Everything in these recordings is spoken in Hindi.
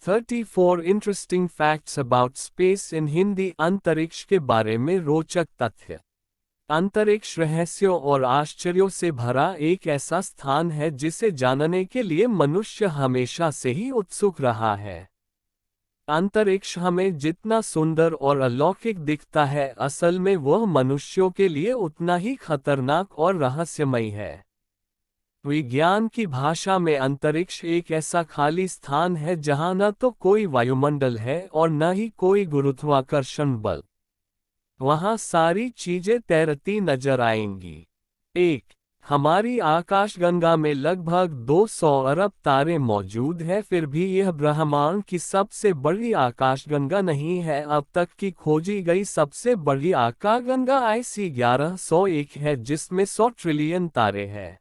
34 interesting facts about space in Hindi. अंतरिक्ष के बारे में रोचक तथ्य। अंतरिक्ष रहस्यों और आश्चर्यों से भरा एक ऐसा स्थान है जिसे जानने के लिए मनुष्य हमेशा से ही उत्सुक रहा है। अंतरिक्ष हमें जितना सुंदर और अलौकिक दिखता है, असल में वह मनुष्यों के लिए उतना ही खतरनाक और रहस्यमयी है। विज्ञान की भाषा में अंतरिक्ष एक ऐसा खाली स्थान है जहां न तो कोई वायुमंडल है और न ही कोई गुरुत्वाकर्षण बल। वहां सारी चीजें तैरती नजर आएंगी। हमारी आकाशगंगा में लगभग 200 अरब तारे मौजूद हैं, फिर भी यह ब्रह्मांड की सबसे बड़ी आकाशगंगा नहीं है। अब तक की खोजी गई सबसे बड़ी आकाशगंगा IC 1101 है, जिसमें 100 ट्रिलियन तारे हैं।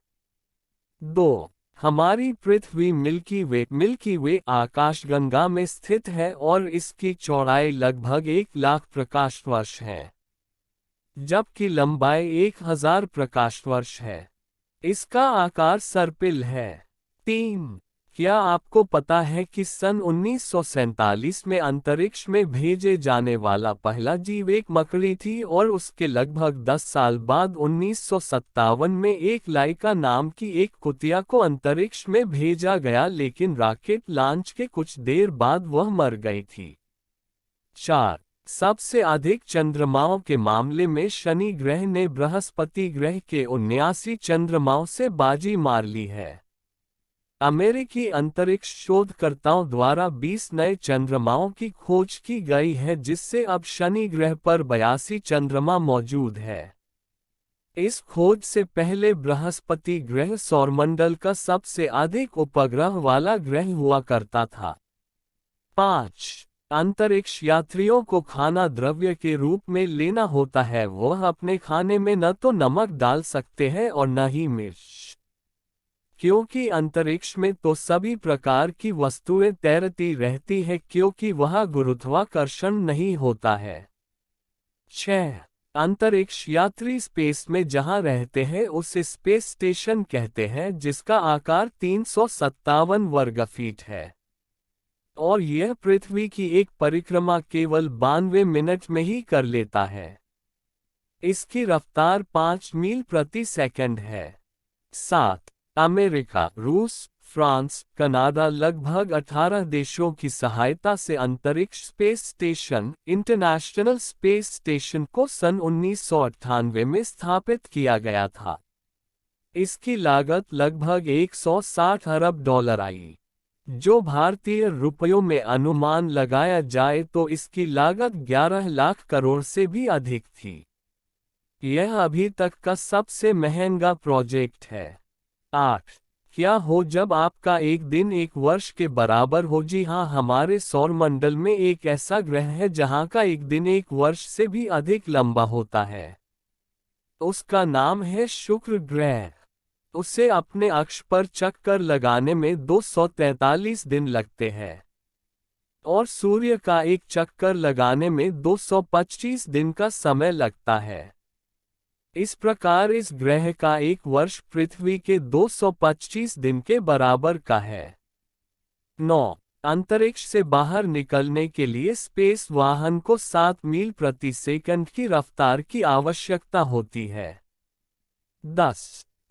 हमारी पृथ्वी मिल्की वे आकाशगंगा में स्थित है और इसकी चौड़ाई लगभग 1,00,000 प्रकाश वर्ष है, जबकि लंबाई 1,000 प्रकाश वर्ष है। इसका आकार सर्पिल है। क्या आपको पता है कि सन 1947 में अंतरिक्ष में भेजे जाने वाला पहला जीव एक मकड़ी थी और उसके लगभग 10 साल बाद 1957 में एक लाइका नाम की एक कुतिया को अंतरिक्ष में भेजा गया, लेकिन रॉकेट लॉन्च के कुछ देर बाद वह मर गई थी। सबसे अधिक चंद्रमाओं के मामले में शनि ग्रह ने बृहस्पति ग्रह के 79 चंद्रमाओं से बाजी मार ली है। अमेरिकी अंतरिक्ष शोधकर्ताओं द्वारा 20 नए चंद्रमाओं की खोज की गई है, जिससे अब शनि ग्रह पर 82 चंद्रमा मौजूद है। इस खोज से पहले बृहस्पति ग्रह सौरमंडल का सबसे अधिक उपग्रह वाला ग्रह हुआ करता था। अंतरिक्ष यात्रियों को खाना द्रव्य के रूप में लेना होता है। वह अपने खाने में न तो नमक डाल सकते हैं और न ही मिर्च, क्योंकि अंतरिक्ष में तो सभी प्रकार की वस्तुएं तैरती रहती है, क्योंकि वहां गुरुत्वाकर्षण नहीं होता है। अंतरिक्ष यात्री स्पेस में जहां रहते हैं उसे स्पेस स्टेशन कहते हैं, जिसका आकार 357 वर्ग फीट है और यह पृथ्वी की एक परिक्रमा केवल 92 मिनट में ही कर लेता है। इसकी रफ्तार 5 मील प्रति सेकंड है। अमेरिका, रूस, फ्रांस, कनाडा लगभग 18 देशों की सहायता से अंतरिक्ष space station international space station को सन 1998 में स्थापित किया गया था। इसकी लागत लगभग 160 अरब डॉलर आई, जो भारतीय रुपयों में अनुमान लगाया जाए तो इसकी लागत 11 लाख करोड़ से भी अधिक थी। यह अभी तक का सबसे महंगा प्रोजेक्ट है। क्या हो जब आपका एक दिन एक वर्ष के बराबर हो? जी हाँ, हमारे सौरमंडल में एक ऐसा ग्रह है जहाँ का एक दिन एक वर्ष से भी अधिक लंबा होता है। उसका नाम है शुक्र ग्रह। उसे अपने अक्ष पर चक्कर लगाने में 243 दिन लगते हैं और सूर्य का एक चक्कर लगाने में 225 दिन का समय लगता है। इस प्रकार इस ग्रह का एक वर्ष पृथ्वी के 225 दिन के बराबर का है। अंतरिक्ष से बाहर निकलने के लिए स्पेस वाहन को 7 मील प्रति सेकंड की रफ्तार की आवश्यकता होती है।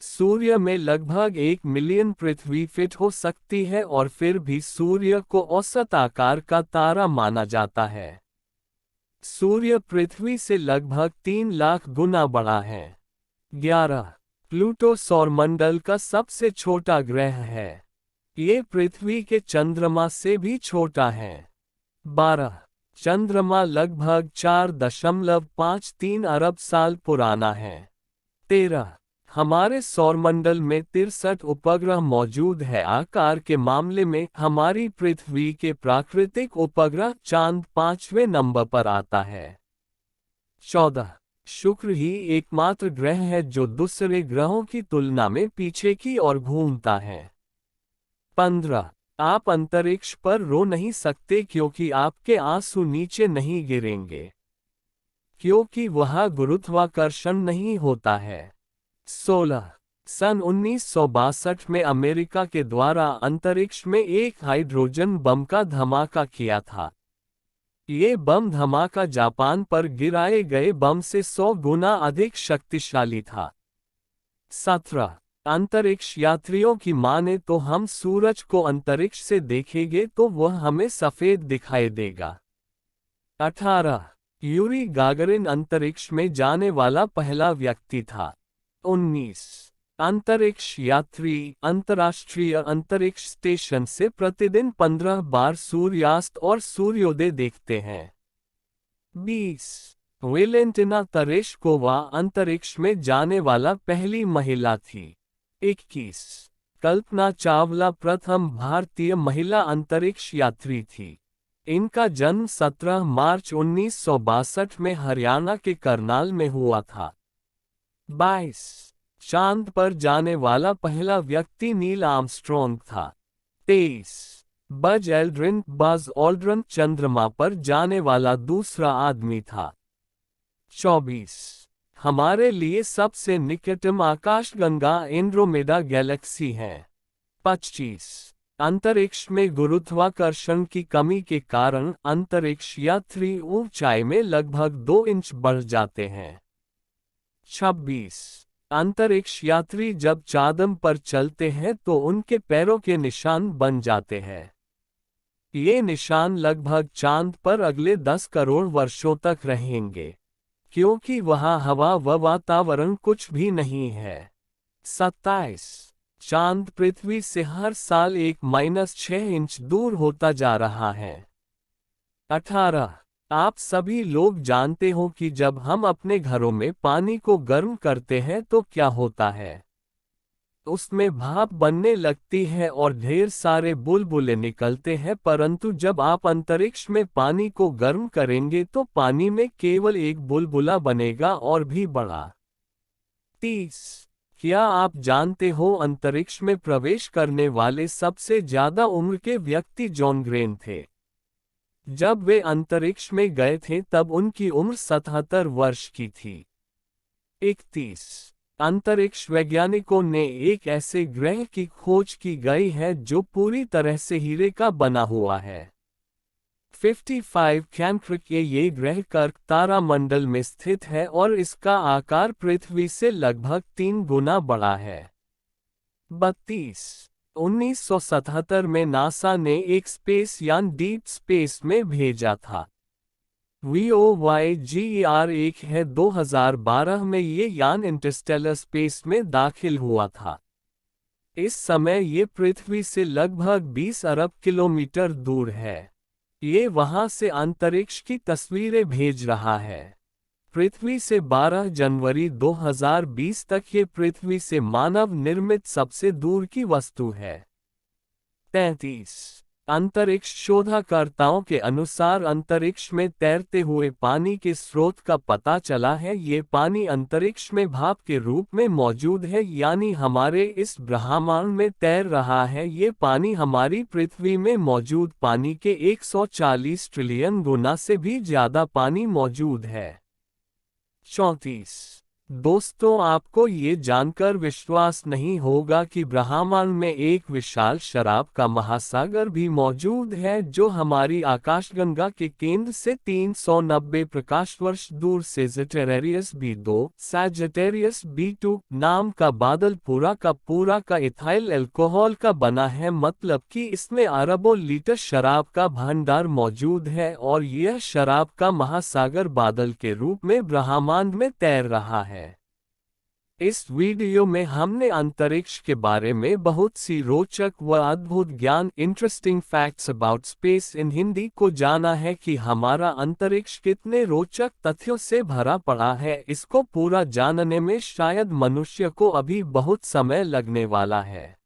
सूर्य में लगभग 1 मिलियन पृथ्वी फिट हो सकती है और फिर भी सूर्य को औसत आकार का तारा माना जाता है। सूर्य पृथ्वी से लगभग 3 लाख गुना बड़ा है। प्लूटो सौरमंडल का सबसे छोटा ग्रह है। ये पृथ्वी के चंद्रमा से भी छोटा है। 12 चंद्रमा लगभग 4.53 अरब साल पुराना है। 13 हमारे सौरमंडल में 63 उपग्रह मौजूद है। आकार के मामले में हमारी पृथ्वी के प्राकृतिक उपग्रह चांद 5वें नंबर पर आता है। 14 शुक्र ही एकमात्र ग्रह है जो दूसरे ग्रहों की तुलना में पीछे की ओर घूमता है। 15 आप अंतरिक्ष पर रो नहीं सकते क्योंकि आपके आंसू नीचे नहीं गिरेंगे, क्योंकि वहां गुरुत्वाकर्षण नहीं होता है। 16 सन 1962 में अमेरिका के द्वारा अंतरिक्ष में एक हाइड्रोजन बम का धमाका किया था। ये बम धमाका जापान पर गिराए गए बम से 100 गुना अधिक शक्तिशाली था। 17 अंतरिक्ष यात्रियों की माने तो हम सूरज को अंतरिक्ष से देखेंगे तो वह हमें सफेद दिखाई देगा। 18 यूरी गागरिन अंतरिक्ष में जाने वाला पहला व्यक्ति था। 19 अंतरिक्ष यात्री अंतर्राष्ट्रीय अंतरिक्ष स्टेशन से प्रतिदिन 15 बार सूर्यास्त और सूर्योदय देखते हैं। 20 वेलेंटिना तेरेश्कोवा अंतरिक्ष में जाने वाला पहली महिला थी। 21 कल्पना चावला प्रथम भारतीय महिला अंतरिक्ष यात्री थी। इनका जन्म 17 मार्च 1962 में हरियाणा के करनाल में हुआ था। 22 चांद पर जाने वाला पहला व्यक्ति नील आर्मस्ट्रॉन्ग था। 23 बज ऑल्ड्रिन चंद्रमा पर जाने वाला दूसरा आदमी था। 24 हमारे लिए सबसे निकटतम आकाशगंगा एंड्रोमेडा गैलेक्सी है। 25 अंतरिक्ष में गुरुत्वाकर्षण की कमी के कारण अंतरिक्ष यात्री ऊंचाई में लगभग 2 इंच बढ़ जाते हैं। 26 अंतरिक्ष यात्री जब चाँद पर चलते हैं तो उनके पैरों के निशान बन जाते हैं। ये निशान लगभग चाँद पर अगले 10 करोड़ वर्षों तक रहेंगे, क्योंकि वहाँ हवा व वातावरण कुछ भी नहीं है। 27 चाँद पृथ्वी से हर साल 1-6 इंच दूर होता जा रहा है। 18 आप सभी लोग जानते हो कि जब हम अपने घरों में पानी को गर्म करते हैं तो क्या होता है? उसमें भाप बनने लगती है और ढेर सारे बुलबुले निकलते हैं, परंतु जब आप अंतरिक्ष में पानी को गर्म करेंगे तो पानी में केवल एक बुलबुला बनेगा और भी बड़ा। 30 क्या आप जानते हो अंतरिक्ष में प्रवेश करने वाले सबसे ज्यादा उम्र के व्यक्ति जॉन ग्रेन थे। जब वे अंतरिक्ष में गए थे तब उनकी उम्र 77 वर्ष की थी। 31 अंतरिक्ष वैज्ञानिकों ने एक ऐसे ग्रह की खोज की गई है जो पूरी तरह से हीरे का बना हुआ है। 55 कैंक्रिक ये ग्रह कर्क तारामंडल में स्थित है और इसका आकार पृथ्वी से लगभग 3 गुना बड़ा है। 32 1977 में नासा ने एक स्पेस यान डीप स्पेस में भेजा था। VOYGER-1 है। 2012 में ये यान इंटरस्टेलर स्पेस में दाखिल हुआ था। इस समय ये पृथ्वी से लगभग 20 अरब किलोमीटर दूर है। ये वहां से अंतरिक्ष की तस्वीरें भेज रहा है। पृथ्वी से 12 जनवरी 2020 तक ये पृथ्वी से मानव निर्मित सबसे दूर की वस्तु है। 33 अंतरिक्ष शोधकर्ताओं के अनुसार अंतरिक्ष में तैरते हुए पानी के स्रोत का पता चला है। ये पानी अंतरिक्ष में भाप के रूप में मौजूद है, यानी हमारे इस ब्रह्मांड में तैर रहा है। ये पानी हमारी पृथ्वी में मौजूद पानी के 140 ट्रिलियन गुना से भी ज्यादा पानी मौजूद है। 34 दोस्तों, आपको ये जानकर विश्वास नहीं होगा कि ब्रह्मांड में एक विशाल शराब का महासागर भी मौजूद है जो हमारी आकाशगंगा के केंद्र से 390 प्रकाश वर्ष दूर सेजिटेरियस B2 सैजिटेरियस B2 नाम का बादल पूरा का इथाइल अल्कोहल का बना है। मतलब कि इसमें अरबों लीटर शराब का भंडार मौजूद है और यह शराब का महासागर बादल के रूप में ब्रह्मांड में तैर रहा है। इस वीडियो में हमने अंतरिक्ष के बारे में बहुत सी रोचक व अद्भुत ज्ञान interesting facts about space in Hindi को जाना है कि हमारा अंतरिक्ष कितने रोचक तथ्यों से भरा पड़ा है। इसको पूरा जानने में शायद मनुष्य को अभी बहुत समय लगने वाला है।